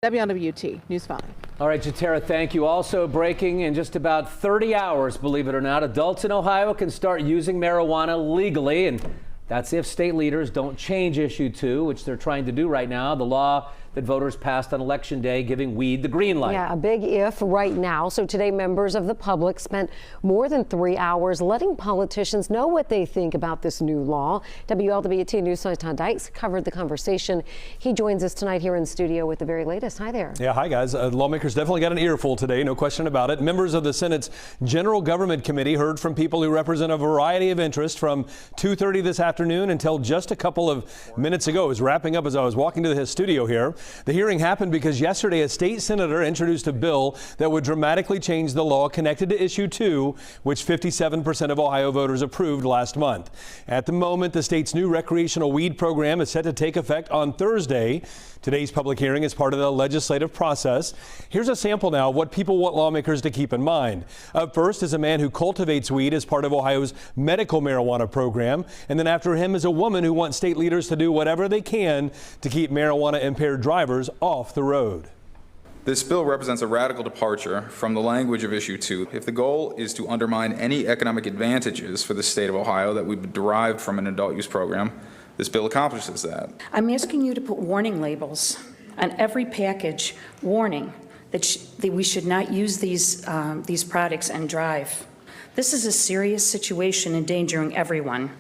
WNWT News 5. All right, Jatera, thank you. Also breaking in just about 30 hours, believe it or not, adults in Ohio can start using marijuana legally, and that's if state leaders don't change issue 2, which they're trying to do right now, the law that voters passed on Election Day giving weed the green light. Yeah, a big if right now. So today, members of the public spent more than 3 hours letting politicians know what they think about this new law. WLWT News' Todd Dykes covered the conversation. He joins us tonight here in studio with the very latest. Hi there. Yeah, hi guys. Lawmakers definitely got an earful today, no question about it. Members of the Senate's General Government Committee heard from people who represent a variety of interests from 2:30 this afternoon until just a couple of minutes ago. It was wrapping up as I was walking to the studio here. The hearing happened because yesterday a state senator introduced a bill that would dramatically change the law connected to issue 2, which 57% of Ohio voters approved last month. At the moment, the state's new recreational weed program is set to take effect on Thursday. Today's public hearing is part of the legislative process. Here's a sample now of what people want lawmakers to keep in mind. Up first is a man who cultivates weed as part of Ohio's medical marijuana program. And then after him is a woman who wants state leaders to do whatever they can to keep marijuana impaired drivers off the road. This bill represents a radical departure from the language of issue 2. If the goal is to undermine any economic advantages for the state of Ohio that we've derived from an adult use program, this bill accomplishes that. I'm asking you to put warning labels on every package, warning that we should not use these products and drive. This is a serious situation endangering everyone.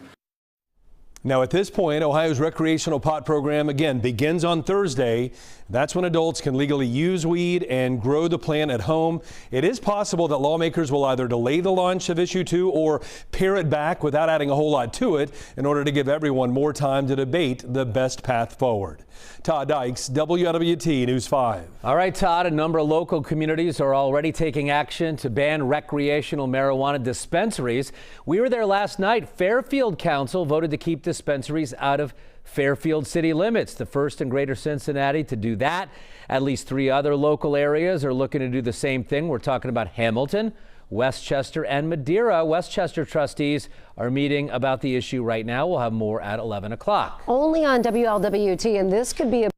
Now, at this point, Ohio's recreational pot program again begins on Thursday. That's when adults can legally use weed and grow the plant at home. It is possible that lawmakers will either delay the launch of issue 2 or pare it back without adding a whole lot to it in order to give everyone more time to debate the best path forward. Todd Dykes, WLWT News 5. All right, Todd, a number of local communities are already taking action to ban recreational marijuana dispensaries. We were there last night. Fairfield Council voted to keep dispensaries out of Fairfield city limits, the first in Greater Cincinnati to do that. At least 3 other local areas are looking to do the same thing. We're talking about Hamilton, Westchester, and Madeira. Westchester trustees are meeting about the issue right now. We'll have more at 11 o'clock. Only on WLWT, and this could be a